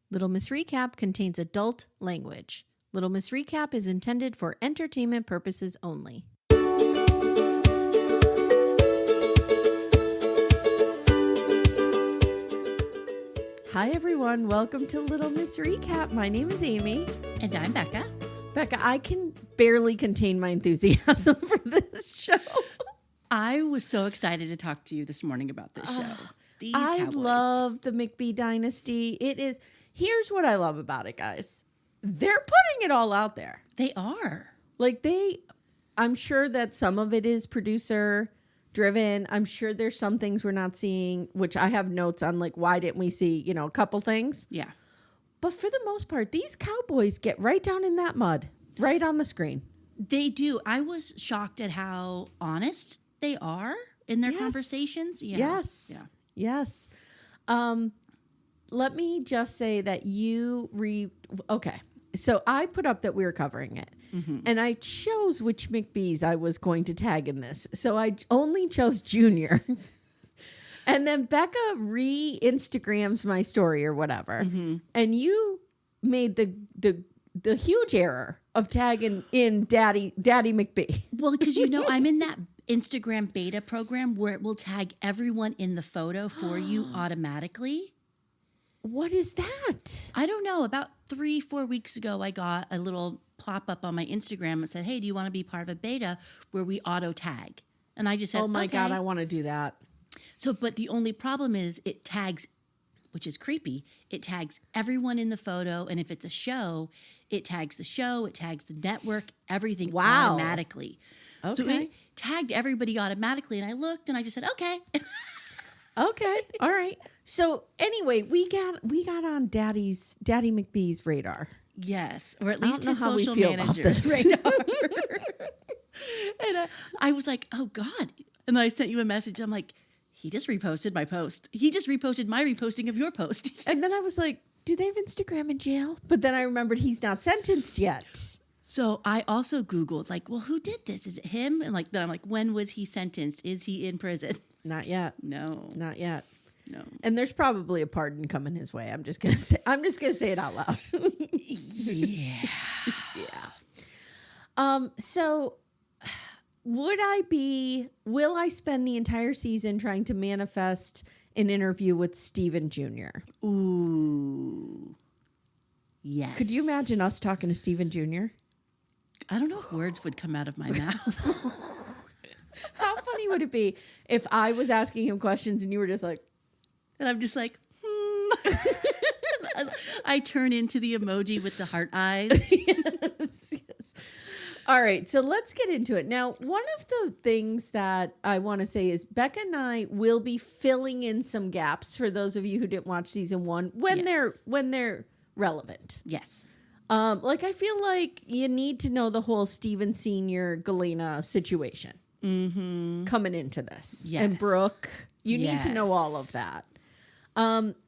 Little Miss Recap contains adult language. Little Miss Recap is intended for entertainment purposes only. Hi, everyone. Welcome to Little Miss Recap. My name is Amy. And I'm Becca. Becca, I can barely contain my enthusiasm for this show. I was so excited to talk to you this morning about this show. These I Cowboys. love the McBee Dynasty. It is. Here's what I love about it, guys. They're putting it all out there. They are. I'm sure that some of it is producer driven. I'm sure there's some things we're not seeing, which I have notes on, like, why didn't we see, a couple things? Yeah. But for the most part, these Cowboys get right down in that mud, right on the screen. They do. I was shocked at how honest they are in their conversations. Yeah. Yes. Yeah. Yes. Let me just say that okay. So I put up that we were covering it. Mm-hmm. And I chose which McBees I was going to tag in this. So I only chose Junior. And then Becca re-Instagrams my story or whatever. Mm-hmm. And you made the huge error of tagging in Daddy McBee. Well, because I'm in that Instagram beta program where it will tag everyone in the photo for you automatically. What is that? I don't know. About 3-4 weeks ago, I got a little plop up on my Instagram that said, "Hey, do you want to be part of a beta where we auto tag?" And I just said, "Oh my God, I okay." want to do that." So, but the only problem is it tags, which is creepy. It tags everyone in the photo, and if it's a show, it tags the show, it tags the network, everything automatically. Okay. So it tagged everybody automatically, and I looked, and I just said, "Okay." Okay. All right. So anyway, we got on Daddy McBee's radar. Yes, or at least his how we social feel about manager's this. radar. And I was like, "Oh God!" And then I sent you a message. I'm like, "He just reposted my post. He just reposted my reposting of your post." And then I was like, "Do they have Instagram in jail?" But then I remembered he's not sentenced yet. So I also Googled, like, well, who did this? Is it him? And then I'm like, when was he sentenced? Is he in prison? Not yet. No. Not yet. No. And there's probably a pardon coming his way. I'm just gonna say it out loud. Yeah. Yeah. So will I spend the entire season trying to manifest an interview with Steven Jr.? Ooh. Yes. Could you imagine us talking to Steven Jr.? I don't know if words would come out of my mouth. How funny would it be if I was asking him questions and you were just like, and I'm just like, I turn into the emoji with the heart eyes. Yes. All right, so let's get into it. Now, one of the things that I want to say is Becca and I will be filling in some gaps for those of you who didn't watch season 1 when they're relevant. Yes. I feel like you need to know the whole Steven Sr. Galena situation coming into this. Yes. And Brooke, you need to know all of that.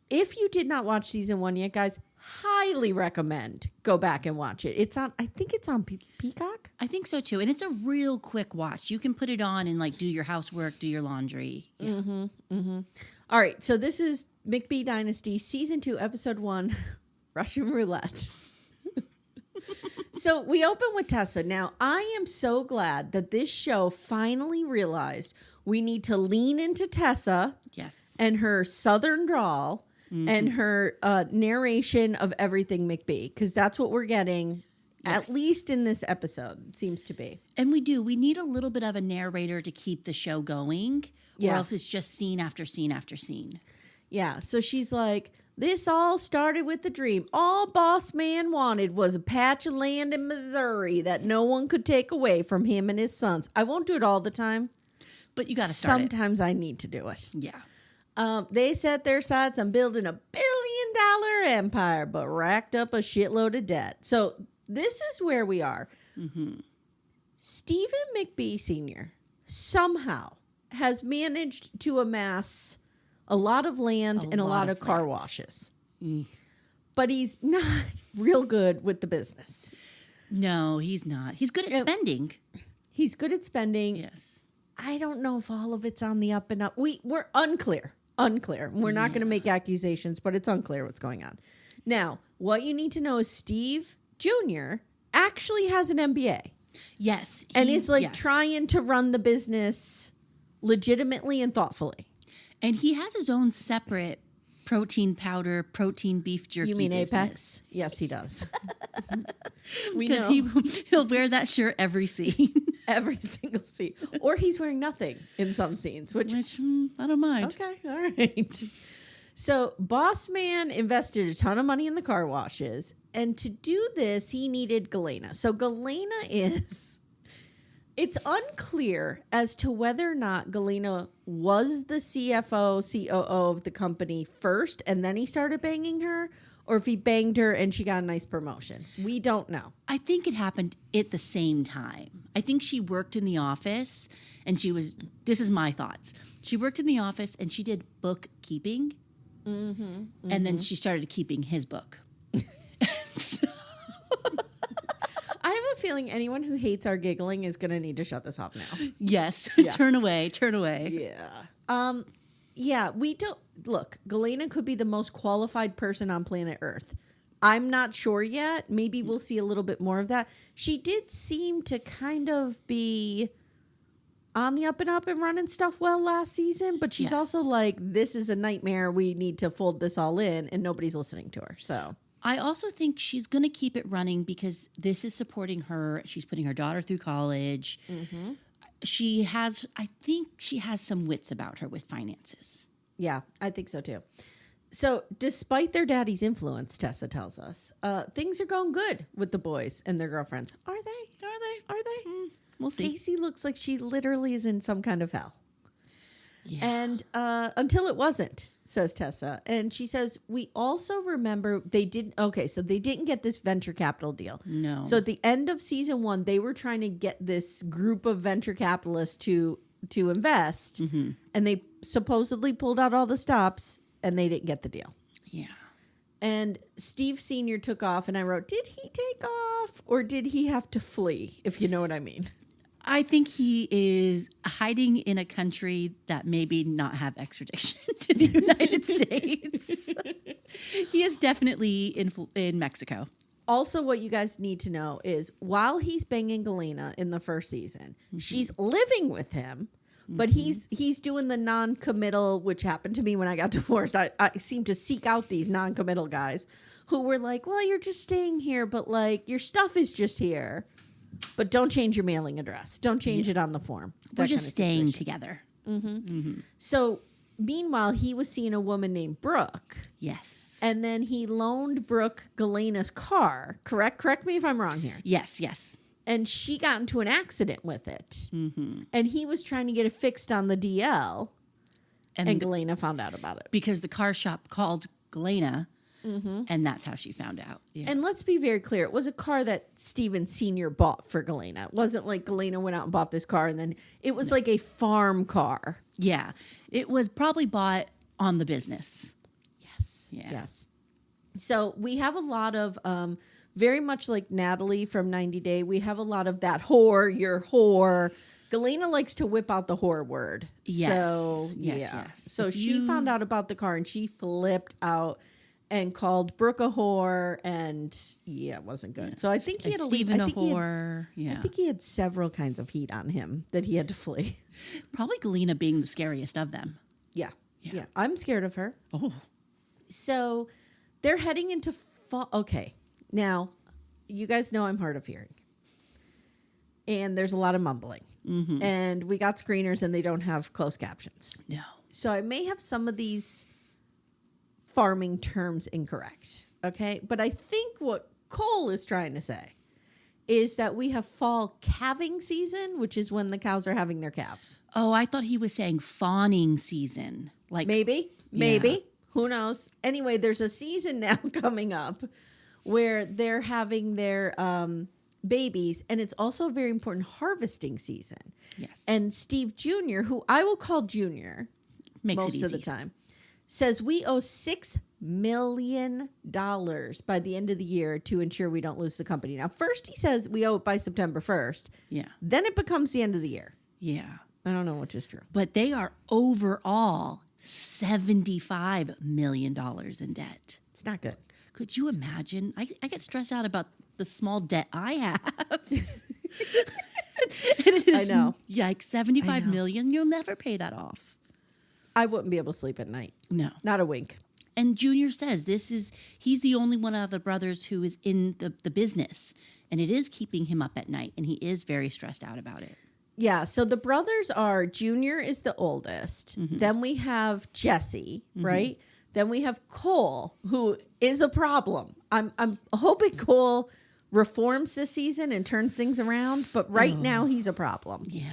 If you did not watch season 1 yet, guys, highly recommend go back and watch it. I think it's on Peacock. I think so too. And it's a real quick watch. You can put it on and do your housework, do your laundry. Yeah. All right. So this is McBee Dynasty season 2, episode 1, Russian Roulette. So we open with Tessa. Now, I am so glad that this show finally realized we need to lean into Tessa. Yes. And her southern drawl and her narration of everything McBee, because that's what we're getting, at least in this episode, it seems to be. And we do. We need a little bit of a narrator to keep the show going, or else it's just scene after scene after scene. Yeah. So she's like, this all started with a dream. All Boss Man wanted was a patch of land in Missouri that no one could take away from him and his sons. I won't do it all the time. But you got to start Sometimes I need to do it. Yeah. They set their sights on building $1 billion empire, but racked up a shitload of debt. So this is where we are. Mm-hmm. Stephen McBee Sr. somehow has managed to amass a lot of land and a lot of car washes. But he's not real good with the business. No, he's not. He's good at spending. He's good at spending. Yes. I don't know if all of it's on the up and up. We're unclear. We're not going to make accusations, but it's unclear what's going on. Now, what you need to know is Steve Jr. actually has an MBA. Yes. And is like trying to run the business legitimately and thoughtfully. And he has his own separate protein powder, protein beef jerky. You mean business. Apex? Yes, he does. Because he'll wear that shirt every scene. Every single scene. Or he's wearing nothing in some scenes, which I don't mind. Okay, all right. So Boss Man invested a ton of money in the car washes. And to do this, he needed Galena. So Galena it's unclear as to whether or not Galena was the CFO, COO of the company first, and then he started banging her, or if he banged her and she got a nice promotion. We don't know. I think it happened at the same time. I think she worked in the office and this is my thoughts. She worked in the office and she did bookkeeping. And then she started keeping his book. So. I have a feeling anyone who hates our giggling is going to need to shut this off now. Yes. Yeah. Turn away. Yeah. Yeah, we don't... Look, Galena could be the most qualified person on planet Earth. I'm not sure yet. Maybe we'll see a little bit more of that. She did seem to kind of be on the up and up and running stuff well last season, but she's also like, this is a nightmare. We need to fold this all in, and nobody's listening to her, so... I also think she's going to keep it running because this is supporting her. She's putting her daughter through college. Mm-hmm. I think she has some wits about her with finances. Yeah, I think so too. So despite their daddy's influence, Tessa tells us, things are going good with the boys and their girlfriends. Are they? We'll see. Casey looks like she literally is in some kind of hell. Yeah. And until it wasn't, says Tessa. And she says, we also remember they didn't get this venture capital deal. No. So at the end of season 1, they were trying to get this group of venture capitalists to invest. Mm-hmm. And they supposedly pulled out all the stops and they didn't get the deal. Yeah. And Steve Sr. took off and I wrote, did he take off or did he have to flee? If you know what I mean. I think he is hiding in a country that maybe not have extradition to the United States. He is definitely in Mexico. Also, what you guys need to know is while he's banging Galena in the first season, she's living with him, but he's doing the non-committal, which happened to me when I got divorced. I seem to seek out these non-committal guys who were like, well, you're just staying here, but like your stuff is just here. But don't change your mailing address. Don't change it on the form. We're just staying together. Mm-hmm. Mm-hmm. So, meanwhile, he was seeing a woman named Brooke. Yes. And then he loaned Brooke Galena's car. Correct? Correct me if I'm wrong here. Yes. And she got into an accident with it. Mm-hmm. And he was trying to get it fixed on the DL. And Galena found out about it. Because the car shop called Galena. Mm-hmm. And that's how she found out. Yeah. And let's be very clear. It was a car that Steven Sr. bought for Galena. It wasn't like Galena went out and bought this car and then it was like a farm car. Yeah. It was probably bought on the business. Yes. Yeah. Yes. So we have a lot of, very much like Natalie from 90 Day, we have a lot of that whore, your whore. Galena likes to whip out the whore word. Yes. So, yes. So she found out about the car and she flipped out. And called Brooke a whore, and it wasn't good. Yeah. So I think he had Stephen a whore. I think he had several kinds of heat on him that he had to flee. Probably Galena being the scariest of them. Yeah. I'm scared of her. Oh. So they're heading into fall. Okay. Now, you guys know I'm hard of hearing. And there's a lot of mumbling. Mm-hmm. And we got screeners and they don't have closed captions. No. So I may have some of these farming terms incorrect. Okay. But I think what Cole is trying to say is that we have fall calving season, which is when the cows are having their calves. Oh, I thought he was saying fawning season. Like maybe. Who knows? Anyway, there's a season now coming up where they're having their babies, and it's also a very important harvesting season. Yes. And Steve Jr., who I will call Junior most of the time, says we owe $6 million by the end of the year to ensure we don't lose the company. Now, first he says we owe it by September 1st. Yeah. Then it becomes the end of the year. Yeah. I don't know which is true. But they are overall $75 million in debt. It's not good. Could you imagine? I get stressed out about the small debt I have. It is, I know. Yikes, 75 million. You'll never pay that off. I wouldn't be able to sleep at night. No. Not a wink. And Junior says he's the only one of the brothers who is in the business. And it is keeping him up at night. And he is very stressed out about it. Yeah. So the brothers are, Junior is the oldest. Mm-hmm. Then we have Jesse, right? Then we have Cole, who is a problem. I'm hoping Cole reforms this season and turns things around. But right now he's a problem. Yeah.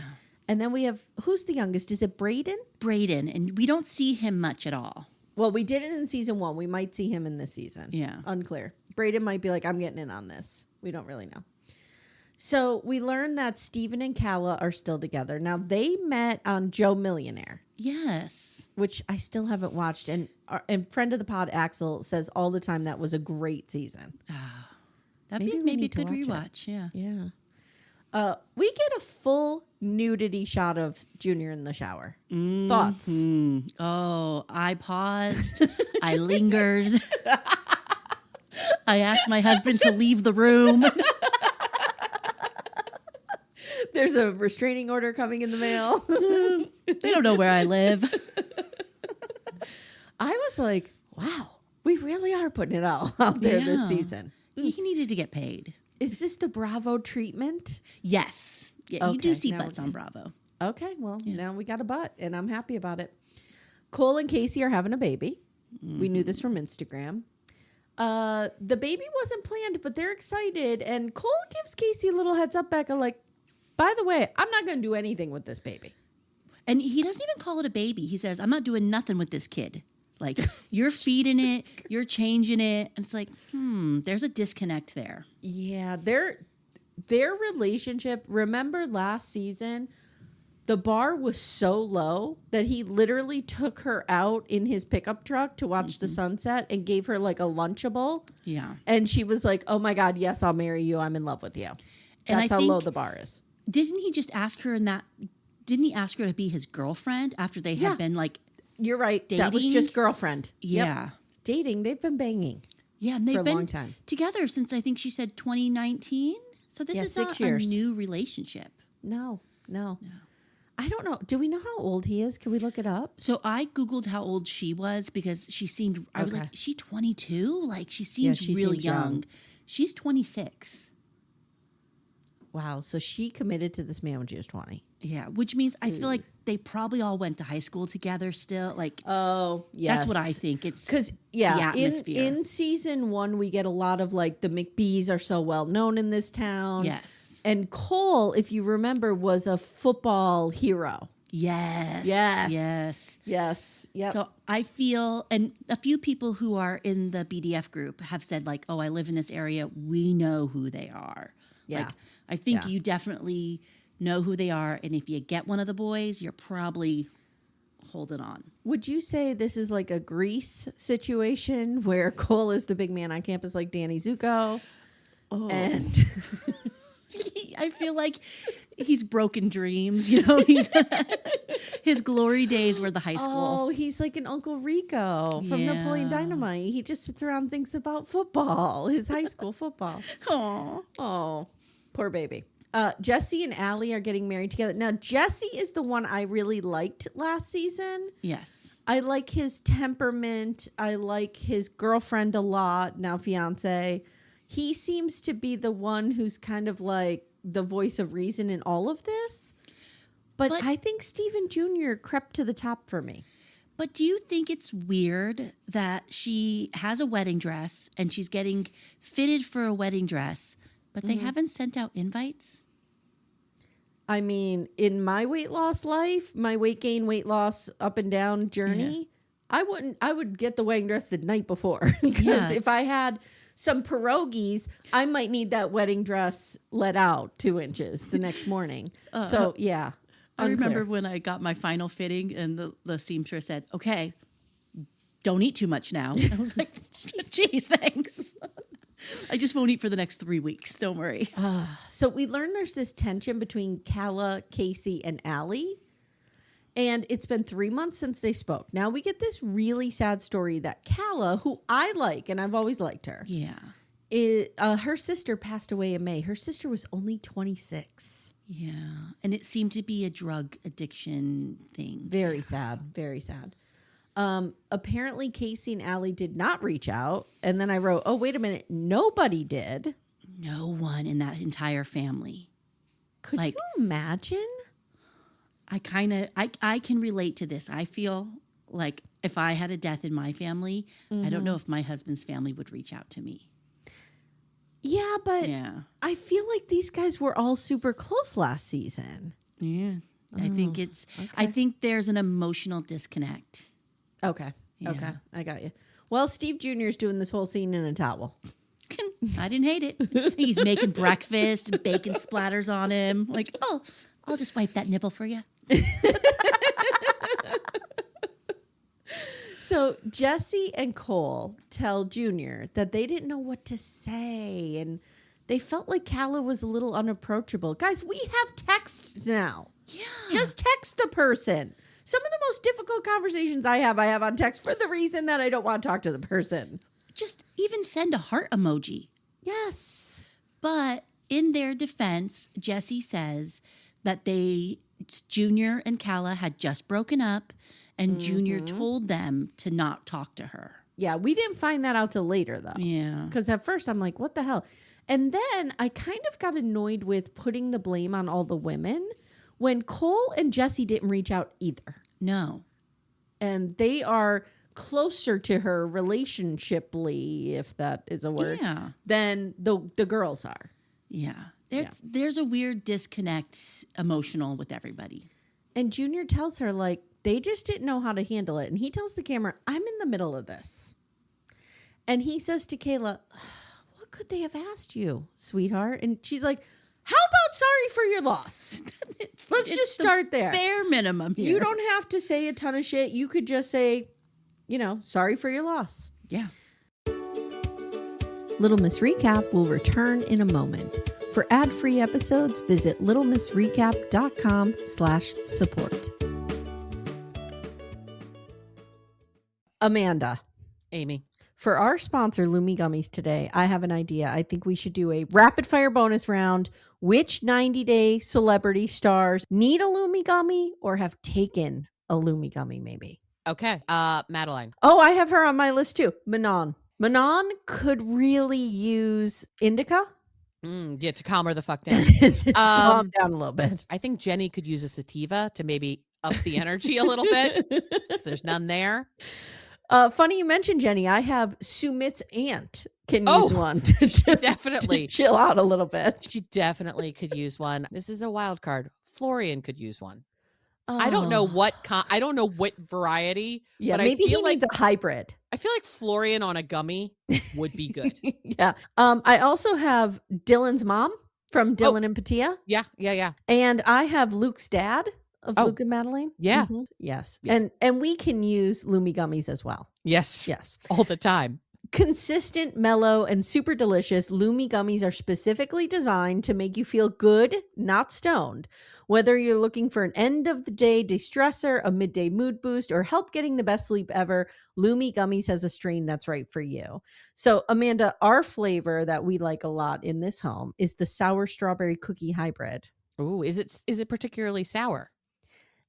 And then we have, who's the youngest? Is it Braden? Braden. And we don't see him much at all. Well, we did it in season 1. We might see him in this season. Yeah. Unclear. Braden might be like, I'm getting in on this. We don't really know. So we learned that Steven and Kala are still together. Now, they met on Joe Millionaire. Yes. Which I still haven't watched. And friend of the pod, Axel, says all the time that was a great season. That'd be maybe a good rewatch. Yeah. Yeah. We get a full nudity shot of Junior in the shower. Thoughts? Oh, I paused. I lingered. I asked my husband to leave the room. There's a restraining order coming in the mail. They don't know where I live. I was like, wow, we really are putting it all out there this season. He needed to get paid. Is this the Bravo treatment? Yes. Yeah, you do see butts on Bravo. Okay, well, now we got a butt, and I'm happy about it. Cole and Casey are having a baby. We knew this from Instagram. The baby wasn't planned, but they're excited. And Cole gives Casey a little heads up, Becca, like, by the way, I'm not going to do anything with this baby. And he doesn't even call it a baby. He says, I'm not doing nothing with this kid. Like, you're feeding it, you're changing it. And it's like, there's a disconnect there. Yeah, their relationship, remember last season, the bar was so low that he literally took her out in his pickup truck to watch the sunset and gave her like a Lunchable. Yeah. And she was like, oh my God, yes, I'll marry you. I'm in love with you. That's how low the bar is. Didn't he just ask her didn't he ask her to be his girlfriend after they had been like, you're right. Dating? That was just girlfriend. Yeah. Yep. Dating. They've been banging. Yeah. And they've been a long time together since I think she said 2019. So this is 6 not years. a new relationship. No. I don't know. Do we know how old he is? Can we look it up? So I Googled how old she was because she seemed, I was like, is she 22? Like she seems really young. She's 26. Wow. So she committed to this man when she was 20. Yeah. Which means I feel like they probably all went to high school together still. Like, oh, yes. That's what I think. It's because, the atmosphere. In season 1, we get a lot of like the McBees are so well known in this town. Yes. And Cole, if you remember, was a football hero. Yes. Yep. So I feel, and a few people who are in the BDF group have said like, oh, I live in this area. We know who they are. Yeah. Like, I think you definitely know who they are. And if you get one of the boys, you're probably holding on. Would you say this is like a Grease situation where Cole is the big man on campus like Danny Zuko? Oh. And I feel like he's broken dreams, you know. He's his glory days were the high school. Oh, he's like an Uncle Rico from Napoleon Dynamite. He just sits around and thinks about football, his high school football. Oh, poor baby. Jesse and Allie are getting married together. Now, Jesse is the one I really liked last season. Yes. I like his temperament. I like his girlfriend a lot, now fiance. He seems to be the one who's kind of like the voice of reason in all of this. But I think Steven Jr. crept to the top for me. But do you think it's weird that she has a wedding dress and she's getting fitted for a wedding dress, but they haven't sent out invites? I mean, in my weight loss life, my weight gain, weight loss, up and down journey, I would get the wedding dress the night before. Because if I had some pierogies, I might need that wedding dress let out 2 inches the next morning. So, yeah. I remember when I got my final fitting and the seamstress said, okay, don't eat too much now. I was like, geez, thanks. I just won't eat for the next 3 weeks. Don't worry. So we learned there's this tension between Kala, Casey, and Allie. And it's been 3 months since they spoke. Now we get this really sad story that Calla, who I like, and I've always liked her. Yeah. Her sister passed away in May. Her sister was only 26. Yeah. And it seemed to be a drug addiction thing. Very sad. Very sad. Apparently Casey and Allie did not reach out. And then I wrote, oh, wait a minute. Nobody did. No one in that entire family. Could you imagine? I can relate to this. I feel like if I had a death in my family, I don't know if my husband's family would reach out to me. Yeah, but I feel like these guys were all super close last season. Yeah. I think there's an emotional disconnect. Okay. Yeah. Okay. I got you. Well, Steve Jr. is doing this whole scene in a towel. I didn't hate it. He's making breakfast and bacon splatters on him. Like, oh, I'll just wipe that nipple for you. So Jesse and Cole tell Junior that they didn't know what to say, and they felt like Calla was a little unapproachable. Guys, we have texts now. Yeah. Just text the person. Some of the most difficult conversations I have on text for the reason that I don't want to talk to the person. Just even send a heart emoji. Yes. But in their defense, Jesse says that Junior and Calla had just broken up, and Junior told them to not talk to her. Yeah, we didn't find that out till later, though. Yeah. Because at first I'm like, what the hell? And then I kind of got annoyed with putting the blame on all the women when Cole and Jesse didn't reach out either. No. And they are closer to her relationshiply, if that is a word, than the girls are. Yeah. There's a weird disconnect emotional with everybody. And Junior tells her, like, they just didn't know how to handle it. And he tells the camera, I'm in the middle of this. And he says to Kayla, what could they have asked you, sweetheart? And she's like, how about sorry for your loss? Let's just start there. Bare minimum here. You don't have to say a ton of shit. You could just say, sorry for your loss. Yeah. Little Miss Recap will return in a moment. For ad-free episodes, visit littlemissrecap.com/support. Amanda. Amy. For our sponsor, Lumi Gummies today, I have an idea. I think we should do a rapid fire bonus round. Which 90-day celebrity stars need a Lumi Gummy or have taken a Lumi Gummy maybe? Okay. Madeline. Oh, I have her on my list too. Manon. Manon could really use indica. Yeah, to calm her the fuck down. Calm down a little bit. I think Jenny could use a sativa to maybe up the energy a little bit because there's none there. Funny you mentioned Jenny. I have Sumit's aunt can use one to definitely chill out a little bit. She definitely could use one. This is a wild card. Florian could use one. I don't know what variety. Yeah, but maybe I feel he needs a hybrid. I feel like Florian on a gummy would be good. Yeah. I also have Dylan's mom from Dylan and Patia. Yeah. And I have Luke's dad of Luke and Madeline. Yeah. Mm-hmm. Yes. Yeah. And we can use Lumi Gummies as well. Yes. Yes. All the time. Consistent, mellow, and super delicious, Lumi Gummies are specifically designed to make you feel good, not stoned. Whether you're looking for an end-of-the-day de-stressor, a midday mood boost, or help getting the best sleep ever, Lumi Gummies has a strain that's right for you. So, Amanda, our flavor that we like a lot in this home is the sour strawberry cookie hybrid. Ooh, is it particularly sour?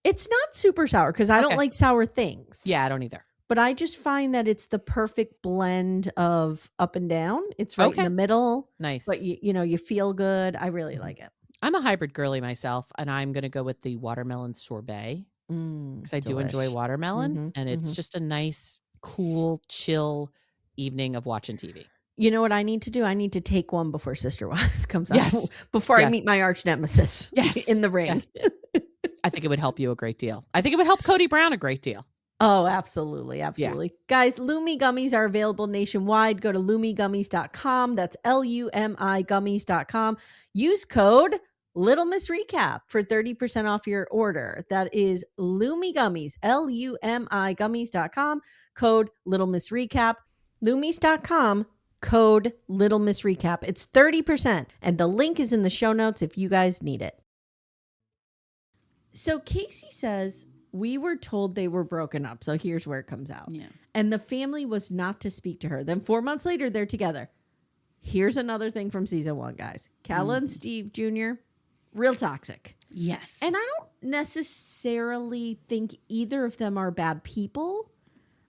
It's not super sour because I don't like sour things. Yeah, I don't either. But I just find that it's the perfect blend of up and down. It's right in the middle. Nice. But you feel good. I really like it. I'm a hybrid girly myself, and I'm going to go with the watermelon sorbet because I do enjoy watermelon, and it's just a nice, cool, chill evening of watching TV. You know what I need to do? I need to take one before Sister Wives comes out. Before I meet my arch nemesis in the ring. Yes. I think it would help you a great deal. I think it would help Cody Brown a great deal. Oh, absolutely. Absolutely. Yeah. Guys, Lumi Gummies are available nationwide. Go to lumigummies.com. That's LUMI gummies.com. Use code Little Miss Recap for 30% off your order. That is Lumi Gummies, LUMI gummies.com. Code Little Miss Recap. Lumis.com. Code Little Miss Recap. It's 30%. And the link is in the show notes if you guys need it. So Casey says, we were told they were broken up. So here's where it comes out. Yeah. And the family was not to speak to her. Then 4 months later, they're together. Here's another thing from season 1, guys. Calla and Steve Jr., real toxic. Yes. And I don't necessarily think either of them are bad people.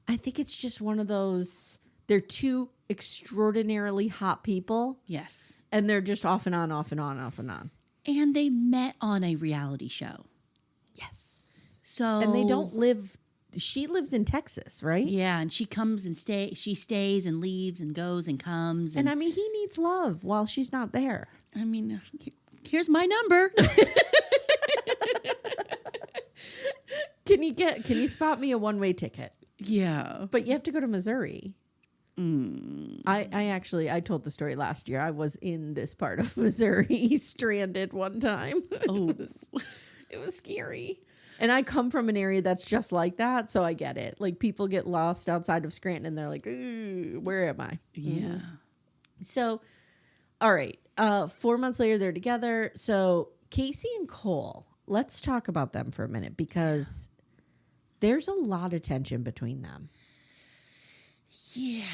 I think it's just one of those, they're two extraordinarily hot people. Yes. And they're just off and on, off and on, off and on. And they met on a reality show. Yes. So And they don't live, she lives in Texas, right? Yeah, and she comes and she stays and leaves and goes and comes. And I mean, he needs love while she's not there. I mean, here's my number. Can you spot me a one-way ticket? Yeah. But you have to go to Missouri. I told the story last year. I was in this part of Missouri, stranded one time. Oh, it was scary. And I come from an area that's just like that, so I get it. Like, people get lost outside of Scranton, and they're like, ooh, where am I? yeah. Mm-hmm. So, all right. 4 months later, they're together. So Casey and Cole, let's talk about them for a minute, because there's a lot of tension between them. Yeah.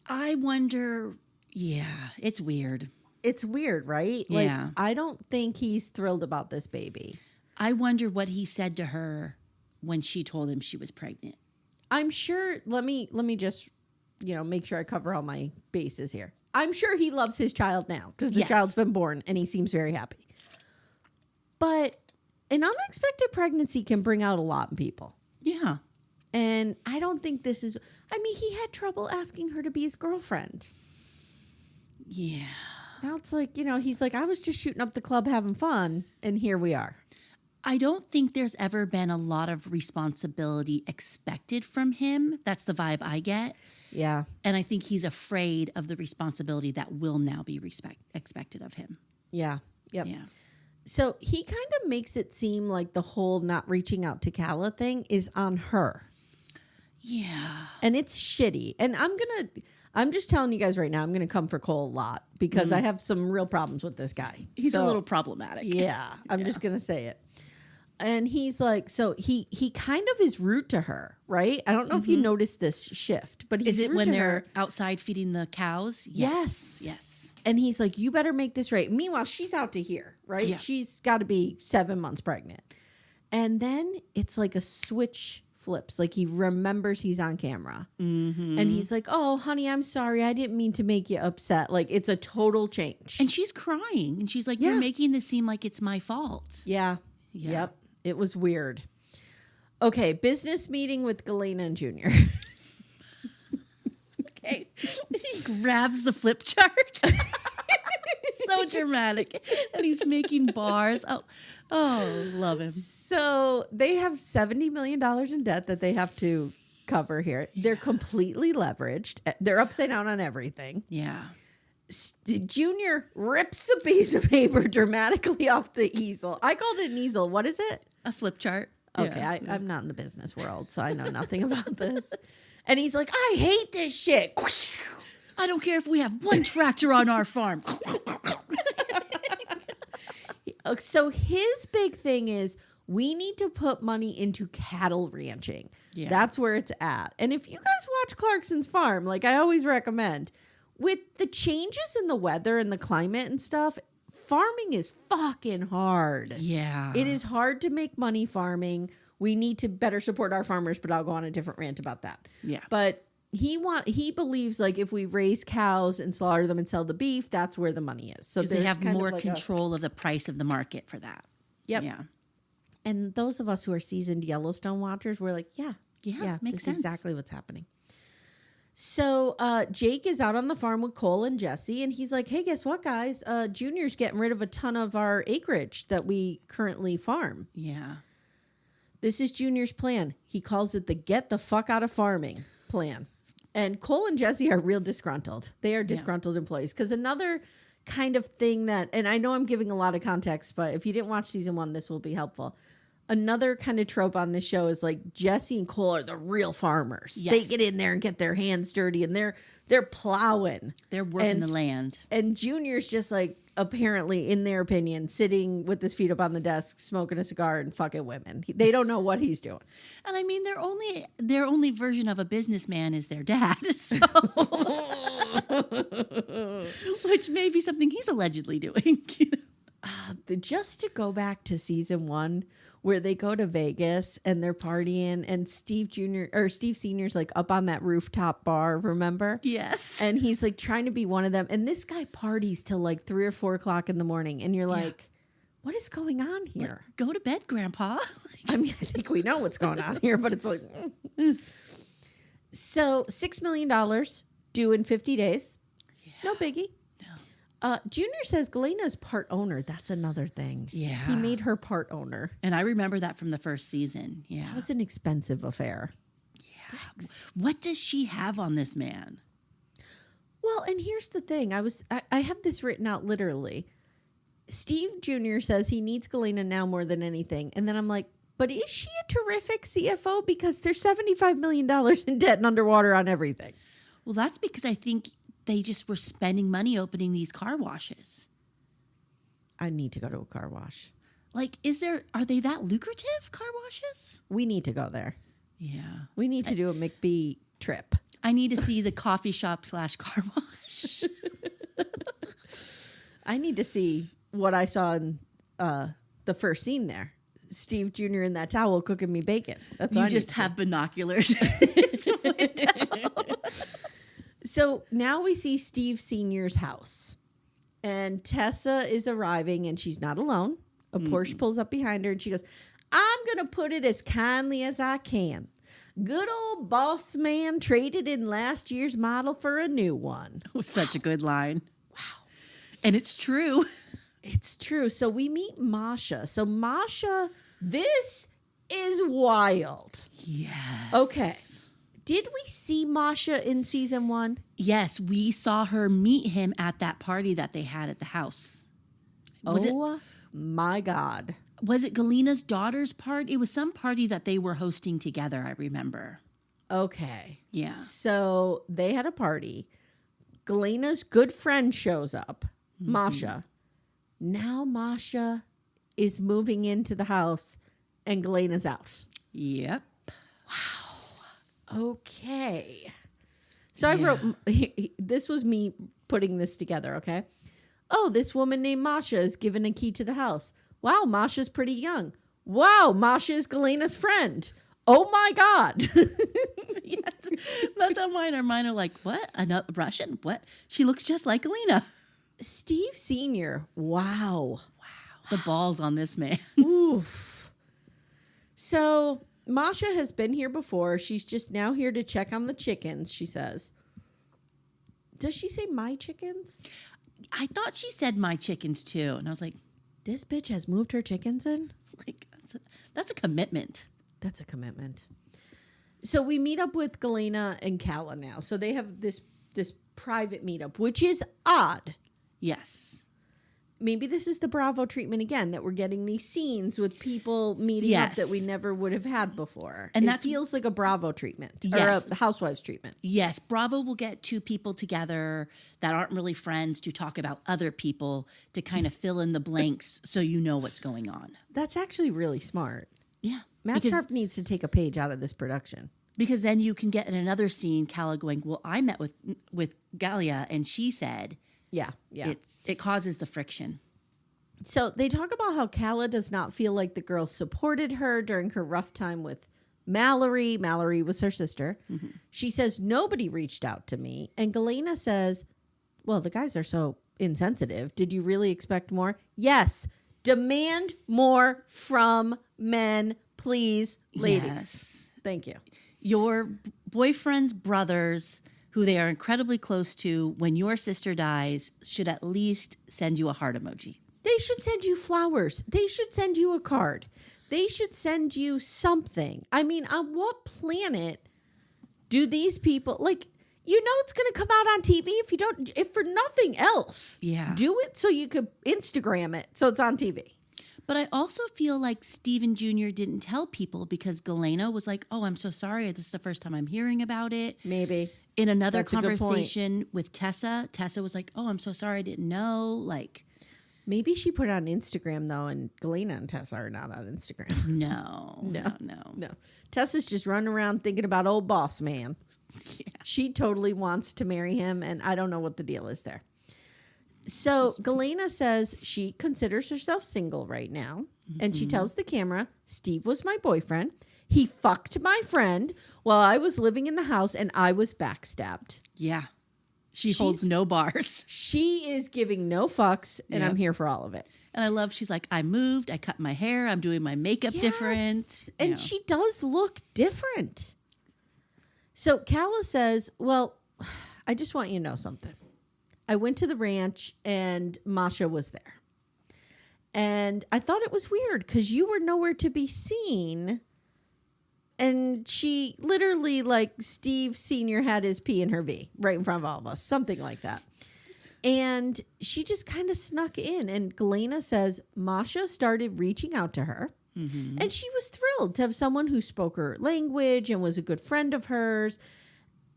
I wonder. Yeah, it's weird. It's weird, right? Yeah. Like, I don't think he's thrilled about this baby. I wonder what he said to her when she told him she was pregnant. I'm sure, let me just, make sure I cover all my bases here. I'm sure he loves his child now because the child's been born and he seems very happy. But an unexpected pregnancy can bring out a lot in people. Yeah. And I don't think this is, he had trouble asking her to be his girlfriend. Yeah. Now it's like, he's like, I was just shooting up the club having fun, and here we are. I don't think there's ever been a lot of responsibility expected from him. That's the vibe I get. Yeah. And I think he's afraid of the responsibility that will now be expected of him. Yeah. Yep. Yeah. So he kind of makes it seem like the whole not reaching out to Calla thing is on her. Yeah. And it's shitty. And I'm just telling you guys right now, I'm going to come for Cole a lot because I have some real problems with this guy. He's a little problematic. Yeah. I'm just going to say it. And he's like, so he kind of is rude to her, right? I don't know if you noticed this shift, but he's Is it rude when to they're her. outside feeding the cows? Yes. Yes. And he's like, you better make this right. Meanwhile, she's out to here, right? Yeah. She's got to be 7 months pregnant. And then it's like a switch flips. Like, he remembers he's on camera. Mm-hmm. And he's like, oh, honey, I'm sorry. I didn't mean to make you upset. Like, it's a total change. And she's crying. And she's like, you're making this seem like it's my fault. Yeah. Yep. It was weird. Okay. Business meeting with Galena and Junior. Okay. He grabs the flip chart. So dramatic. And he's making bars. Oh, love him. So they have $70 million in debt that they have to cover here. Yeah. They're completely leveraged. They're upside down on everything. Yeah. Junior rips a piece of paper dramatically off the easel. I called it an easel. What is it? A flip chart. Okay, yeah. I'm not in the business world, so I know nothing about this. And he's like, I hate this shit. I don't care if we have one tractor on our farm. So his big thing is we need to put money into cattle ranching. Yeah. That's where it's at. And if you guys watch Clarkson's Farm, like I always recommend, with the changes in the weather and the climate and stuff, farming is fucking hard. Yeah. It is hard to make money farming. We need to better support our farmers, but I'll go on a different rant about that. Yeah. But he believes like if we raise cows and slaughter them and sell the beef, that's where the money is. So they have more control of the price of the market for that. Yep. Yeah. And those of us who are seasoned Yellowstone watchers, we're like, yeah, makes sense. That's exactly what's happening. So Jake is out on the farm with Cole and Jesse, and he's like, hey, guess what, guys? Junior's getting rid of a ton of our acreage that we currently farm. Yeah. This is Junior's plan. He calls it the get the fuck out of farming plan. And Cole and Jesse are real disgruntled. They are disgruntled employees. Because another kind of thing that, and I know I'm giving a lot of context, but if you didn't watch season 1, this will be helpful. another kind of trope on this show is like Jesse and Cole are the real farmers. Yes. They get in there and get their hands dirty and they're plowing. They're working the land. And Junior's just like, apparently, in their opinion, sitting with his feet up on the desk, smoking a cigar and fucking women. They don't know what he's doing. And I mean, their only version of a businessman is their dad. So, which may be something he's allegedly doing. Just to go back to season 1, where they go to Vegas and they're partying, and Steve Senior's like up on that rooftop bar, remember? Yes. And he's like trying to be one of them. And this guy parties till like 3 or 4 o'clock in the morning. And you're like, what is going on here? Like, go to bed, Grandpa. I mean, I think we know what's going on here, but it's like, So $6 million due in 50 days. Yeah. No biggie. Junior says Galena's part owner. That's another thing. Yeah. He made her part owner. And I remember that from the first season. Yeah. That was an expensive affair. Yeah. Yikes. What does she have on this man? Well, and here's the thing. I have this written out literally. Steve Jr. says he needs Galena now more than anything. And then I'm like, but is she a terrific CFO? Because there's $75 million in debt and underwater on everything. Well, that's because I think they just were spending money opening these car washes. I need to go to a car wash. Like, are they that lucrative, car washes? We need to go there. Yeah. We need to do a McBee trip. I need to see the coffee shop / car wash. I need to see what I saw in the first scene there. Steve Jr. in that towel cooking me bacon. That's what you I just have binoculars. So now we see Steve Sr.'s house. And Tessa is arriving and she's not alone. A Porsche pulls up behind her and she goes, I'm going to put it as kindly as I can. Good old boss man traded in last year's model for a new one. It was such a good line. Wow. And it's true. It's true. So we meet Masha. So Masha, this is wild. Yes. Okay. Did we see Masha in season 1? Yes, we saw her meet him at that party that they had at the house. My God. Was it Galena's daughter's party? It was some party that they were hosting together, I remember. Okay. Yeah. So they had a party. Galena's good friend shows up, Masha. Now Masha is moving into the house and Galena's out. Yep. Wow. Okay. So I wrote, this was me putting this together, okay? Oh, this woman named Masha is given a key to the house. Wow, Masha's pretty young. Wow, Masha is Galena's friend. Oh my God. Yes, that's on mine. Or mine are like, what? Another Russian? What? She looks just like Galena. Steve Sr. Wow. The balls on this man. Oof. So Masha has been here before. She's just now here to check on the chickens, she says. Does she say my chickens? I thought she said my chickens too. And I was like, This bitch has moved her chickens in? like that's a commitment. That's a commitment. So we meet up with Galena and Kala now. So they have this private meetup, which is odd. Yes. Maybe this is the Bravo treatment again, that we're getting these scenes with people meeting up that we never would have had before. And that feels like a Bravo treatment or a Housewives treatment. Yes. Bravo will get two people together that aren't really friends to talk about other people to kind of fill in the blanks so you know what's going on. That's actually really smart. Yeah. Matt Sharp needs to take a page out of this production. Because then you can get in another scene, Kala going, well, I met with Galia and she said... Yeah. It causes the friction. So they talk about how Kala does not feel like the girls supported her during her rough time with Mallory. Mallory was her sister. Mm-hmm. She says, nobody reached out to me. And Galena says, well, the guys are so insensitive. Did you really expect more? Yes. Demand more from men, please, ladies. Yes. Thank you. Your boyfriend's brothers, who they are incredibly close to, when your sister dies, should at least send you a heart emoji. They should send you flowers. They should send you a card. They should send you something. I mean, on what planet do these people, like, you know it's going to come out on TV if for nothing else. Yeah. Do it so you could Instagram it so it's on TV. But I also feel like Steven Jr. didn't tell people because Galena was like, oh, I'm so sorry. This is the first time I'm hearing about it. Maybe. In another conversation with Tessa was like, oh, I'm so sorry. I didn't know. Like, maybe she put it on Instagram, though, and Galena and Tessa are not on Instagram. No. Tessa's just running around thinking about old boss man. Yeah. She totally wants to marry him, and I don't know what the deal is there. So Galena says she considers herself single right now, and she tells the camera, Steve was my boyfriend. He fucked my friend while I was living in the house, and I was backstabbed. Yeah. She holds no bars. She is giving no fucks, and I'm here for all of it. And I love, she's like, I moved, I cut my hair, I'm doing my makeup different. And she does look different. So Calla says, well, I just want you to know something. I went to the ranch, and Masha was there. And I thought it was weird because you were nowhere to be seen. And she literally, like, Steve Sr. had his P in her V right in front of all of us. Something like that. And she just kind of snuck in. And Galena says Masha started reaching out to her. Mm-hmm. And she was thrilled to have someone who spoke her language and was a good friend of hers.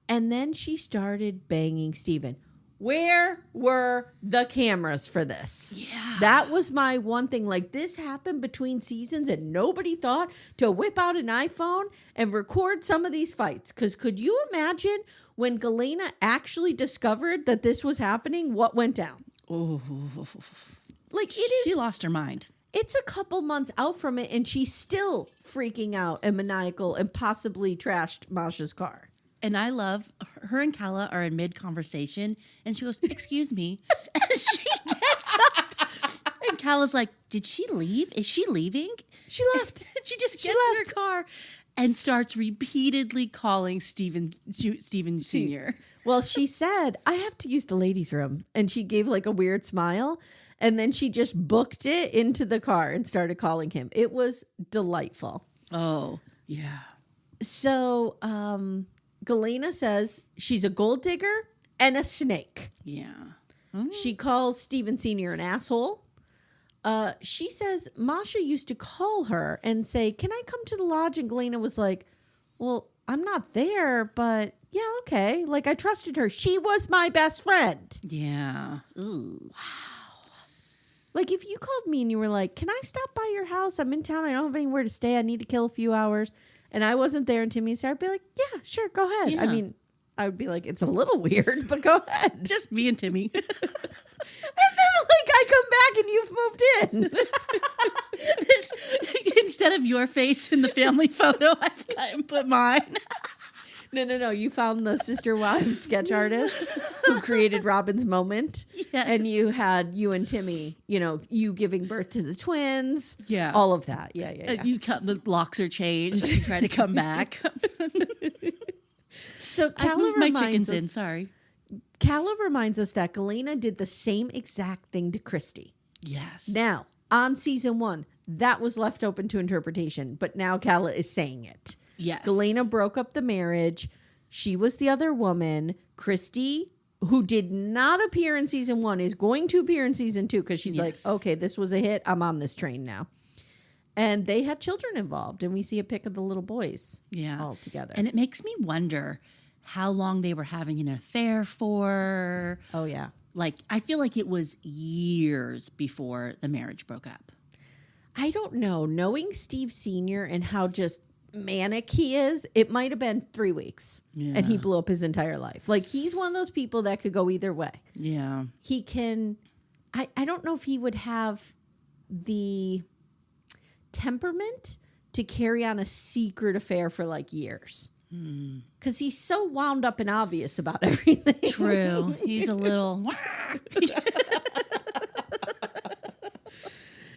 And then she started banging Steven. Where were the cameras for this? Yeah. That was my one thing. Like, this happened between seasons and nobody thought to whip out an iPhone and record some of these fights. Because could you imagine when Galena actually discovered that this was happening, what went down? Oh. Like, she lost her mind. It's a couple months out from it, and she's still freaking out and maniacal and possibly trashed Masha's car. And I love her and Calla are in mid-conversation, and she goes, excuse me. And she gets up. And Calla's like, did she leave? Is she leaving? She left. She just gets in her car and starts repeatedly calling Steven Sr. Well, she said, I have to use the ladies' room. And she gave like a weird smile. And then she just booked it into the car and started calling him. It was delightful. Oh, yeah. So, Galena says she's a gold digger and a snake. Yeah. She calls Steven Sr. an asshole. She says Masha used to call her and say, can I come to the lodge? And Galena was like, well, I'm not there, but yeah, okay. Like, I trusted her. She was my best friend. Yeah. Ooh. Wow. Like, if you called me and you were like, can I stop by your house? I'm in town. I don't have anywhere to stay. I need to kill a few hours. And I wasn't there, and Timmy's there. I'd be like, yeah, sure, go ahead. Yeah. I mean, I would be like, it's a little weird, but go ahead. Just me and Timmy. And then, like, I come back and you've moved in. Instead of your face in the family photo, I've got him put mine. No. You found the Sister Wives sketch artist who created Robin's moment. Yes. And you had you and Timmy, you giving birth to the twins. Yeah. All of that. Yeah. You cut the locks are changed. You try to come back. So I moved my chickens in. Sorry. Calla reminds us that Galena did the same exact thing to Christy. Yes. Now, on season 1, that was left open to interpretation, but now Calla is saying it. Yes. Galena broke up the marriage. She was the other woman. Christy, who did not appear in season 1, is going to appear in season 2 because she's like, okay, this was a hit. I'm on this train now. And they had children involved, and we see a pic of the little boys all together. And it makes me wonder how long they were having an affair for. Oh, yeah. Like, I feel like it was years before the marriage broke up. I don't know. Knowing Steve Sr. and how just manic he is, it might have been 3 weeks. Yeah. And he blew up his entire life. Like, he's one of those people that could go either way. Yeah. He can, I don't know if he would have the temperament to carry on a secret affair for like years. Because he's so wound up and obvious about everything. True. He's a little...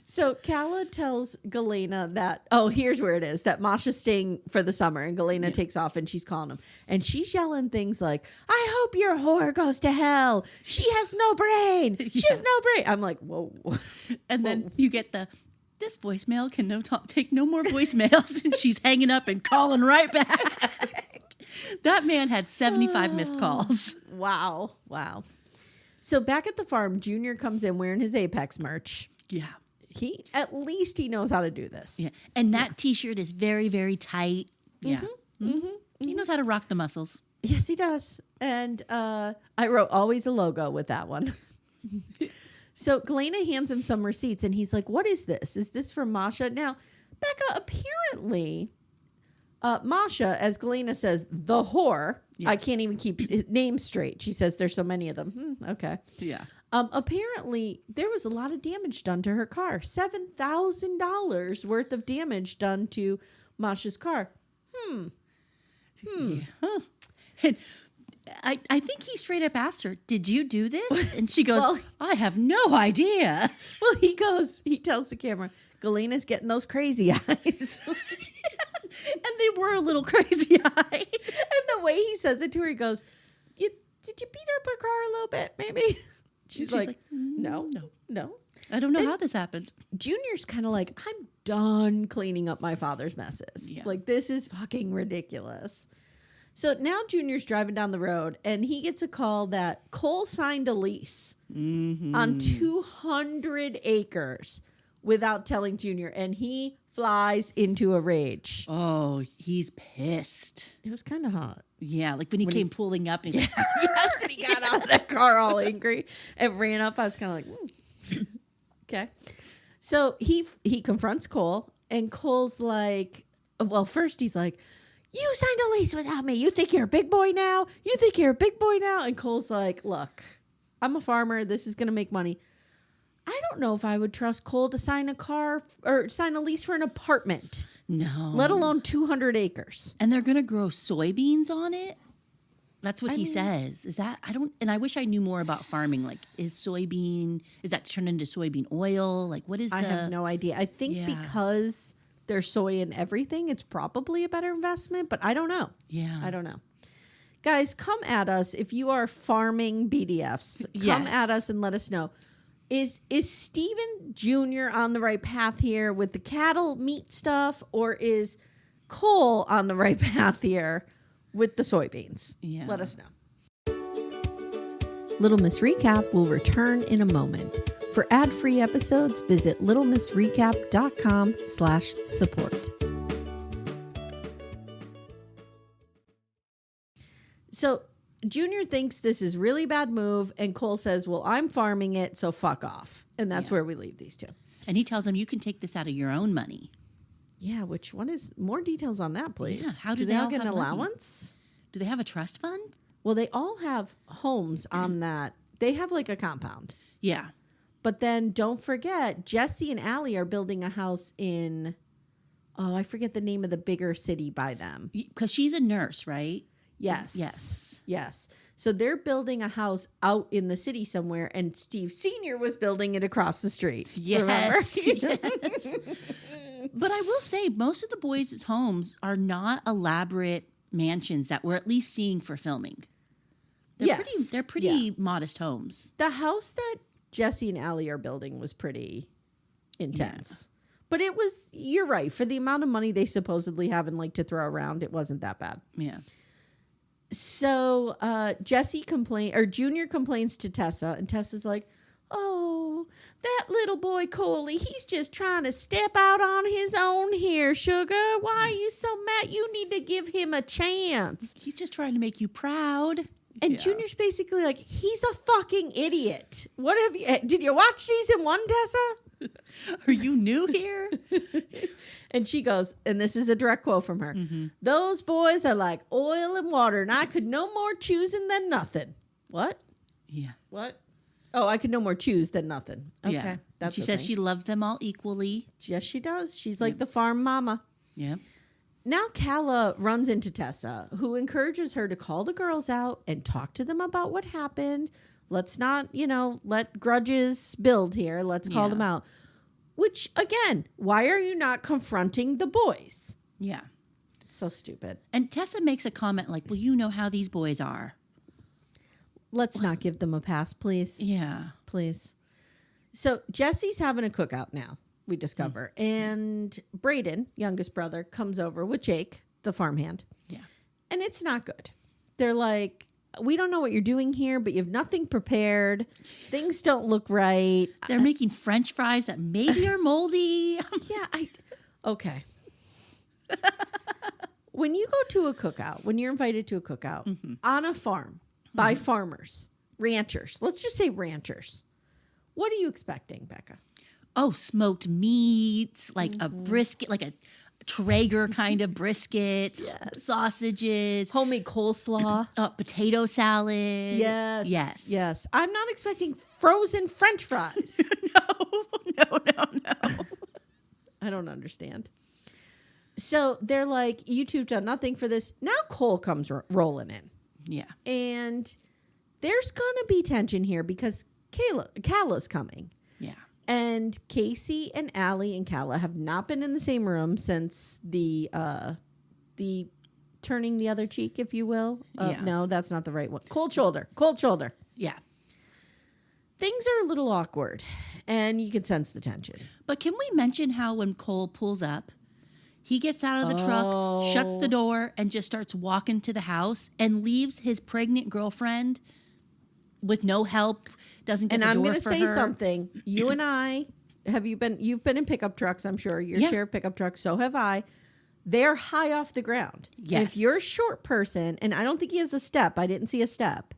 So Calla tells Galena that, here's where it is, that Masha's staying for the summer, and Galena takes off and she's calling him. And she's yelling things like, I hope your whore goes to hell. She has no brain. She has no brain. I'm like, whoa. And then you get this voicemail can take no more voicemails. And she's hanging up and calling right back. That man had 75 missed calls. Wow. So back at the farm, Junior comes in wearing his Apex merch. Yeah. At least he knows how to do this. Yeah. And that T-shirt is very, very tight. Yeah. He knows how to rock the muscles. Yes, he does. And I wrote always a logo with that one. So Galena hands him some receipts and he's like, what is this? Is this from Masha? Now, Becca, apparently, Masha, as Galena says, the whore. Yes. I can't even keep his name straight. She says there's so many of them. Okay. Yeah. Apparently, there was a lot of damage done to her car. $7,000 worth of damage done to Masha's car. Yeah. Huh. And I think he straight up asked her, did you do this? And she goes, well, I have no idea. Well, he tells the camera, Galena's getting those crazy eyes. And they were a little crazy eyed. And the way he says it to her, he goes, did you beat up her car a little bit, maybe? She's like, no. I don't know how this happened. Junior's kind of like, I'm done cleaning up my father's messes. Yeah. Like, this is fucking ridiculous. So now Junior's driving down the road and he gets a call that Cole signed a lease on 200 acres without telling Junior. And he flies into a rage. Oh, he's pissed. It was kind of hot. Yeah, like when he came pulling up and he's like, yes, and he got out of the car all angry and ran up. I was kind of like, okay. So he confronts Cole and Cole's like, well, first he's like, you signed a lease without me. You think you're a big boy now? And Cole's like, look, I'm a farmer. This is going to make money. I don't know if I would trust Cole to sign a car or sign a lease for an apartment. No. Let alone 200 acres. And they're going to grow soybeans on it? That's what he says. Is that, I wish I knew more about farming. Like, is that turned into soybean oil? Like, what is I have no idea. I think because there's soy in everything, it's probably a better investment, but I don't know. Yeah. I don't know. Guys, come at us if you are farming BDFs. Come at us and let us know. Is Steven Jr. on the right path here with the cattle meat stuff, or is Cole on the right path here with the soybeans? Yeah. Let us know. Little Miss Recap will return in a moment. For ad-free episodes, visit littlemissrecap.com/support. So Junior thinks this is really bad move, and Cole says, well, I'm farming it, so fuck off. And that's where we leave these two. And he tells him, you can take this out of your own money. Yeah, which one is more details on that, please? Yeah, how do they all get an allowance? Money? Do they have a trust fund? Well, they all have homes on that. They have like a compound. Yeah. But then don't forget, Jesse and Allie are building a house in, I forget the name of the bigger city by them. Because she's a nurse, right? Yes. So they're building a house out in the city somewhere, and Steve Sr. was building it across the street. Yes. Yes. But I will say, most of the boys' homes are not elaborate mansions that we're at least seeing for filming. They're pretty modest homes. The house that Jesse and Allie are building was pretty intense. Yeah. But it was, you're right, for the amount of money they supposedly have and like to throw around, it wasn't that bad. Yeah. So Junior complains to Tessa, and Tessa's like, oh, that little boy Coley, he's just trying to step out on his own here, sugar. Why are you so mad? You need to give him a chance. He's just trying to make you proud. And Junior's basically like, he's a fucking idiot. Did you watch season 1, Tessa? Are you new here? And she goes, and this is a direct quote from her, those boys are like oil and water, and I could no more choosing than nothing. What? Yeah. What? Oh, I could no more choose than nothing. Okay. Yeah. That's she says she loves them all equally. Yes, she does. She's like the farm mama. Yeah. Now Calla runs into Tessa, who encourages her to call the girls out and talk to them about what happened. Let's not, let grudges build here. Let's call them out. Which, again, why are you not confronting the boys? Yeah. It's so stupid. And Tessa makes a comment like, well, you know how these boys are. Let's not give them a pass, please. Yeah. Please. So Jesse's having a cookout now, we discover. And Braden, youngest brother, comes over with Jake, the farmhand. Yeah. And it's not good. They're like, we don't know what you're doing here, but you have nothing prepared. Things don't look right. They're making French fries that maybe are moldy. Okay. When you go to a cookout, when you're invited to a cookout on a farm by farmers, ranchers, let's just say ranchers, what are you expecting, Becca? Oh, smoked meats, like a brisket, like a Traeger kind of brisket, sausages, homemade coleslaw, potato salad. Yes. I'm not expecting frozen French fries. No. I don't understand. So they're like, you two've done nothing for this. Now Cole comes rolling in. Yeah. And there's going to be tension here because Calla's coming. Yeah. And Casey and Allie and Calla have not been in the same room since the turning the other cheek, if you will. No, that's not the right one. Cold shoulder. Yeah. Things are a little awkward, and you can sense the tension. But can we mention how when Cole pulls up, he gets out of the truck, shuts the door, and just starts walking to the house and leaves his pregnant girlfriend with no help, doesn't get the door for her. And I'm going to say something. You and I, you've been in pickup trucks, I'm sure. Your share of pickup trucks, so have I. They're high off the ground. Yes. And if you're a short person, and I don't think he has a step. I didn't see a step.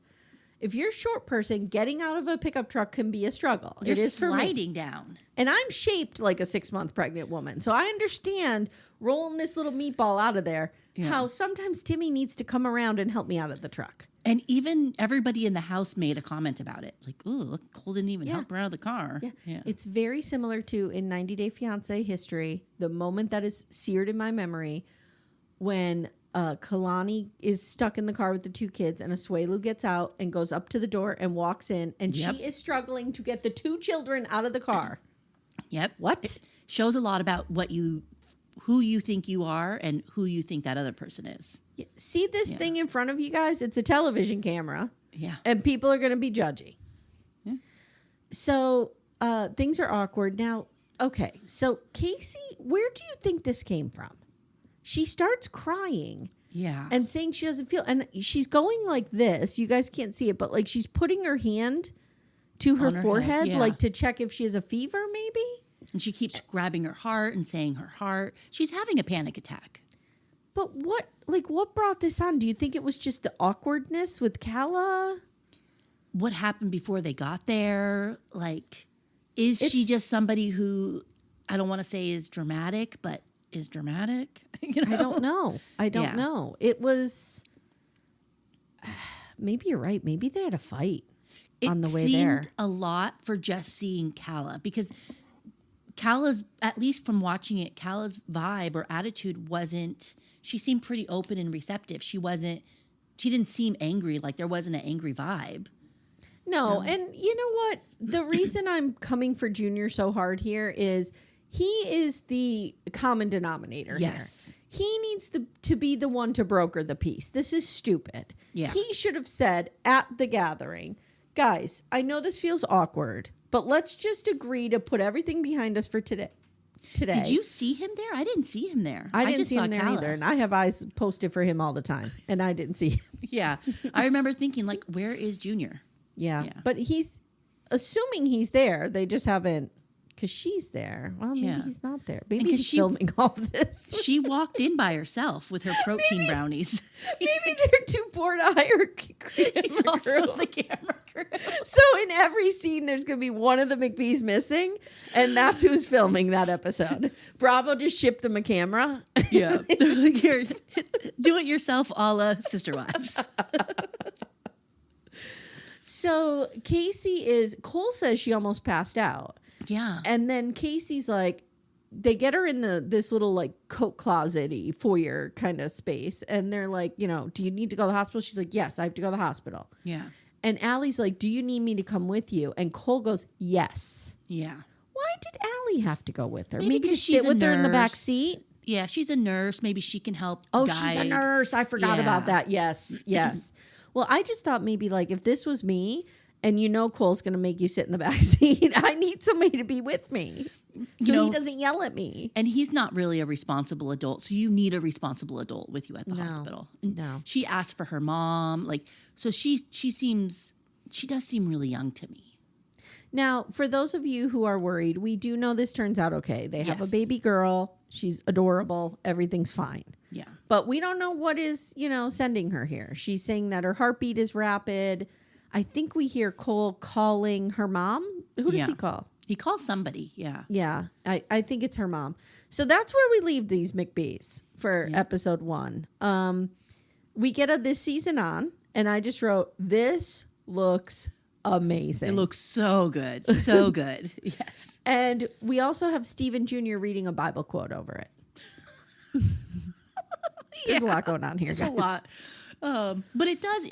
If you're a short person, getting out of a pickup truck can be a struggle. You're it is sliding down. And I'm shaped like a 6-month pregnant woman. So I understand rolling this little meatball out of there, how sometimes Timmy needs to come around and help me out of the truck. And even everybody in the house made a comment about it. Like, ooh, look, Cole didn't even help her out of the car. Yeah. It's very similar to in 90 Day Fiancé history, the moment that is seared in my memory when Kalani is stuck in the car with the 2 kids and Asuelu gets out and goes up to the door and walks in and she is struggling to get the 2 children out of the car. Yep. What? It shows a lot about who you think you are and who you think that other person is. See this thing in front of you guys? It's a television camera. Yeah. And people are going to be judgy. Yeah. So things are awkward. Now, okay. So Casey, where do you think this came from? She starts crying. Yeah. And saying she doesn't feel. And she's going like this. You guys can't see it, but like she's putting her hand to her forehead, like to check if she has a fever, maybe. And she keeps grabbing her heart and saying her heart. She's having a panic attack. But what brought this on? Do you think it was just the awkwardness with Calla? What happened before they got there? Like, is she just somebody who, I don't want to say is dramatic, but is dramatic? You know? I don't know. It was, maybe you're right. Maybe they had a fight on the way there. It seemed a lot for just seeing Calla because Calla's, at least from watching it, Calla's vibe or attitude wasn't, she seemed pretty open and receptive. She didn't seem angry, like there wasn't an angry vibe. No, and you know what? The reason I'm coming for Junior so hard here is he is the common denominator here. He needs to be the one to broker the peace. This is stupid. Yeah. He should have said at the gathering, guys, I know this feels awkward, but let's just agree to put everything behind us for today. Did you see him there? I didn't see him there. I didn't see him there either. And I have eyes posted for him all the time. And I didn't see him. Yeah. I remember thinking, like, where is Junior? Yeah. But he's assuming he's there. They just haven't, because she's there. Well, maybe he's not there. Maybe he's filming all of this. She walked in by herself with her protein brownies. Maybe they're too poor to hire He's also the camera crew. So in every scene, there's going to be one of the McBees missing, and that's who's filming that episode. Bravo just shipped them a camera. Yeah. They're like, here, do it yourself a la Sister Wives. So Cole says she almost passed out. Yeah. And then Casey's like, they get her in this little like coat closet-y foyer kind of space. And they're like, do you need to go to the hospital? She's like, yes, I have to go to the hospital. Yeah. And Allie's like, do you need me to come with you? And Cole goes, yes. Yeah. Why did Allie have to go with her? Maybe to sit with her in the back seat? Yeah, she's a nurse. Maybe she can help guide. She's a nurse. I forgot about that. Yes, yes. Well, I just thought maybe like if this was me And Cole's going to make you sit in the back seat. I need somebody to be with me so he doesn't yell at me. And he's not really a responsible adult, so you need a responsible adult with you at the hospital. No. She asked for her mom. So she does seem really young to me. Now, for those of you who are worried, we do know this turns out okay. They have a baby girl. She's adorable. Everything's fine. Yeah. But we don't know what is, sending her here. She's saying that her heartbeat is rapid. I think we hear Cole calling her mom. Who does he call? He calls somebody, yeah. Yeah, I think it's her mom. So that's where we leave these McBees for episode 1. We get a this season on, and I just wrote, this looks amazing. It looks so good. So good. Yes. And we also have Stephen Jr. reading a Bible quote over it. There's a lot going on here, guys. A lot. But it does.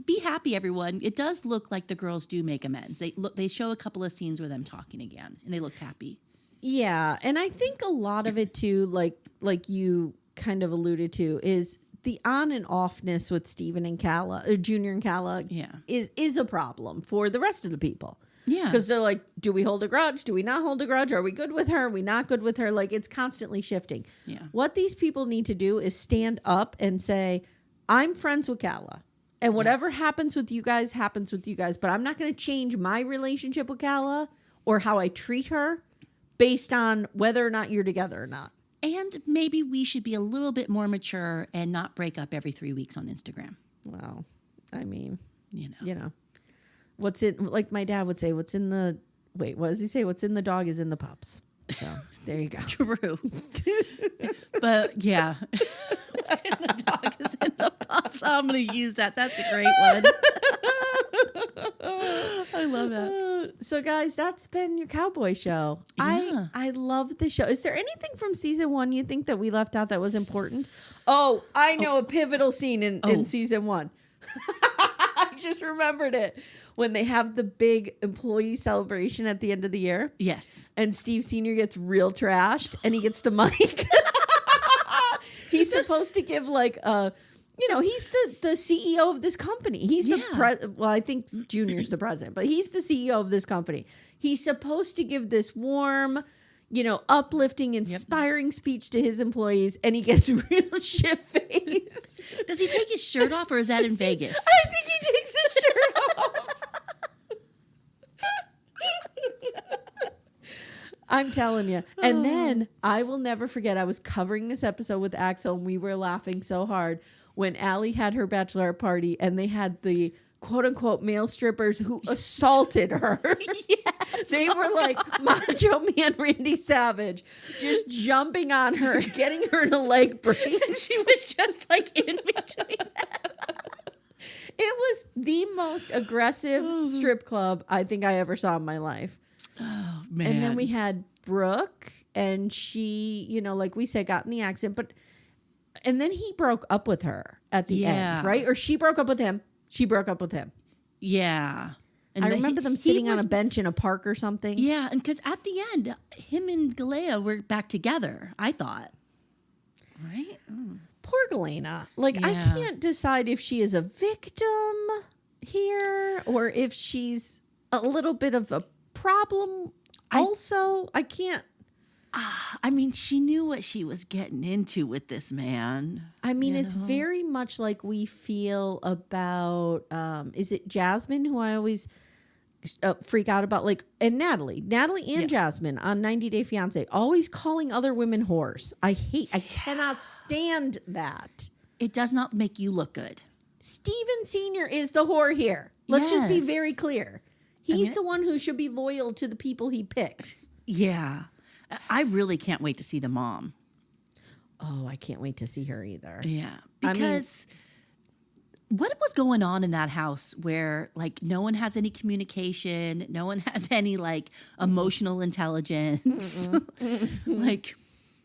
Be happy, everyone. It does look like the girls do make amends. They show a couple of scenes with them talking again, and they looked happy. Yeah, and I think a lot of it too, like you kind of alluded to, is the on and offness with Stephen and Calla, Junior and Calla, is a problem for the rest of the people. Yeah, because they're like, do we hold a grudge? Do we not hold a grudge? Are we good with her? Are we not good with her? Like, it's constantly shifting. Yeah, what these people need to do is stand up and say, I'm friends with Calla, and whatever happens with you guys, but I'm not going to change my relationship with Calla or how I treat her based on whether or not you're together or not. And maybe we should be a little bit more mature and not break up every 3 weeks on Instagram. Well, I mean, what's in, like my dad would say, what does he say? What's in the dog is in the pups. So there you go. True. But yeah. What's in the dog is in the pups. I'm going to use that. That's a great one. I love that. So guys, that's been your cowboy show. Yeah. I love the show. Is there anything from season 1 you think that we left out that was important? Oh, I know a pivotal scene in season 1. I just remembered it. When they have the big employee celebration at the end of the year. Yes. And Steve Sr. gets real trashed and he gets the mic. He's supposed to give he's the CEO of this company. He's the well, I think Junior's the president, but he's the CEO of this company. He's supposed to give this warm, uplifting, inspiring speech to his employees, and he gets real shit-faced. Does he take his shirt off, or is that in Vegas? I think he takes his shirt off. I'm telling you. And then I will never forget, I was covering this episode with Axel, and we were laughing so hard when Allie had her bachelorette party and they had the quote unquote male strippers who assaulted her. Yes. They were like Macho Man Randy Savage, just jumping on her, getting her in a leg brace. And she was just like in between them. It was the most aggressive strip club I think I ever saw in my life. Oh, man. And then we had Brooke, and she, like we said, got in the accident. And then he broke up with her at the end, right? Or she broke up with him. She broke up with him. Yeah. And I remember them sitting on a bench in a park or something. Yeah, and because at the end, him and Galea were back together, I thought. Right? Mm. Poor Galena. I can't decide if she is a victim here or if she's a little bit of a problem. I can't. I mean, she knew what she was getting into with this man. I mean, it's very much like we feel about, is it Jasmine, who I always freak out about? And Natalie and Jasmine on 90 Day Fiancé, always calling other women whores. I cannot stand that. It does not make you look good. Steven Sr. is the whore here. Let's just be very clear. He's the one who should be loyal to the people he picks. Yeah. I really can't wait to see the mom. Oh, I can't wait to see her either. Yeah. Because what was going on in that house where no one has any communication, no one has any emotional intelligence?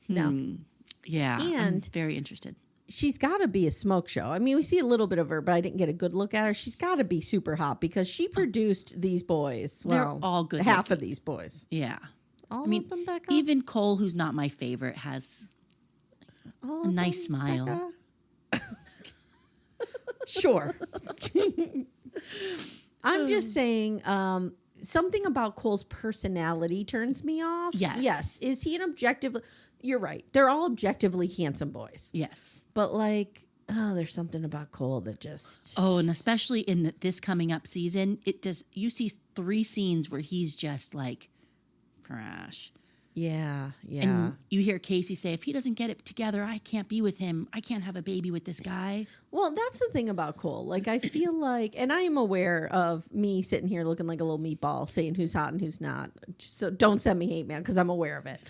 No. Yeah. And I'm very interested. She's got to be a smoke show. I mean, we see a little bit of her, but I didn't get a good look at her. She's got to be super hot because she produced these boys. Well, they're all good. Half of these boys. Yeah. All of them, Becca? Even Cole, who's not my favorite, has a nice smile. Sure. I'm just saying something about Cole's personality turns me off. Yes. Is he an objective? You're right. They're all objectively handsome boys. Yes. But like, there's something about Cole that just... Oh, and especially in this coming up season, you see 3 scenes where he's just like trash. Yeah. And you hear Casey say, if he doesn't get it together, I can't be with him. I can't have a baby with this guy. Well, that's the thing about Cole. Like, I feel like, and I am aware of me sitting here looking like a little meatball saying who's hot and who's not. So don't send me hate mail because I'm aware of it.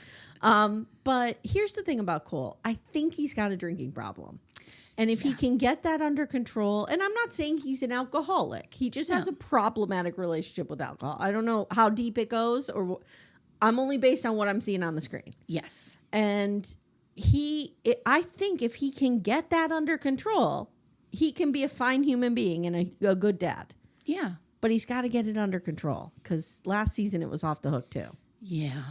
But here's the thing about Cole. I think he's got a drinking problem. And if he can get that under control, and I'm not saying he's an alcoholic. He just has a problematic relationship with alcohol. I don't know how deep it goes, or I'm only based on what I'm seeing on the screen. Yes. And I think if he can get that under control, he can be a fine human being and a good dad. Yeah. But he's got to get it under control because last season it was off the hook too. Yeah.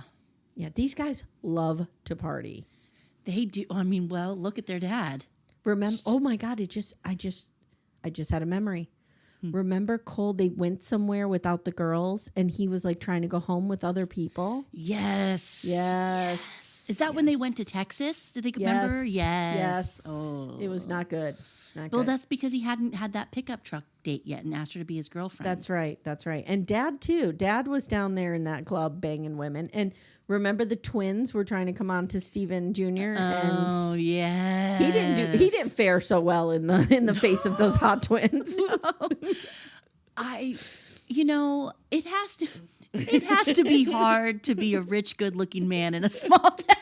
Yeah, these guys love to party. They do. I mean, well, look at their dad. Remember? Oh my God! I just had a memory. Remember Cole? They went somewhere without the girls, and he was like trying to go home with other people. Yes. Is that when they went to Texas? Did they remember? Yes. Oh, it was not good. Well, that's because he hadn't had that pickup truck date yet and asked her to be his girlfriend. That's right. And Dad too. Dad was down there in that club banging women. And remember the twins were trying to come on to Steven Jr. Oh, yeah. He didn't fare so well in the face of those hot twins. It has to be hard to be a rich, good-looking man in a small town.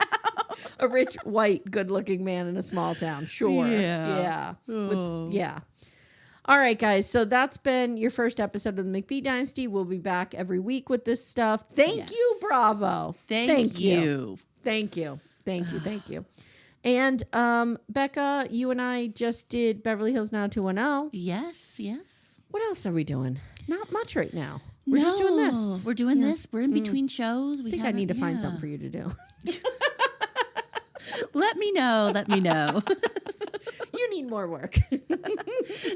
A rich, white, good-looking man in a small town. Sure. Yeah. Yeah. All right, guys. So that's been your first episode of the McBee Dynasty. We'll be back every week with this stuff. Thank you, Bravo. Thank you. Thank you. And Becca, you and I just did Beverly Hills 90210. Yes. What else are we doing? Not much right now. We're just doing this. We're doing this. We're in between shows. I think I need to find something for you to do. Let me know. You need more work.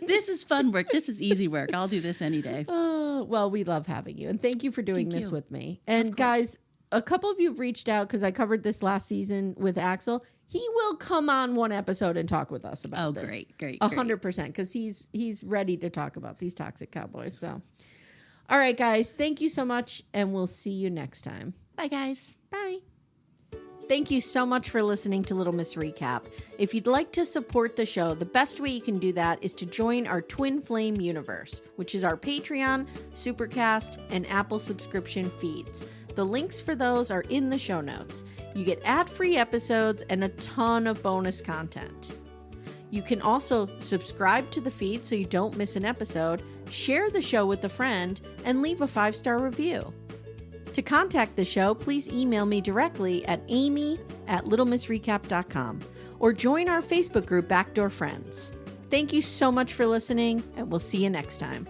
This is fun work. This is easy work. I'll do this any day. Oh, well, we love having you. And thank you for doing this with me. And guys, a couple of you have reached out because I covered this last season with Axel. He will come on one episode and talk with us about this. Oh, great. 100%, because he's ready to talk about these toxic cowboys. So, all right, guys, thank you so much, and we'll see you next time. Bye, guys. Bye. Thank you so much for listening to Little Miss Recap. If you'd like to support the show, the best way you can do that is to join our Twin Flame universe, which is our Patreon, Supercast, and Apple subscription feeds. The links for those are in the show notes. You get ad-free episodes and a ton of bonus content. You can also subscribe to the feed so you don't miss an episode, share the show with a friend, and leave a 5-star review. To contact the show, please email me directly at amy@littlemissrecap.com or join our Facebook group Backdoor Friends. Thank you so much for listening, and we'll see you next time.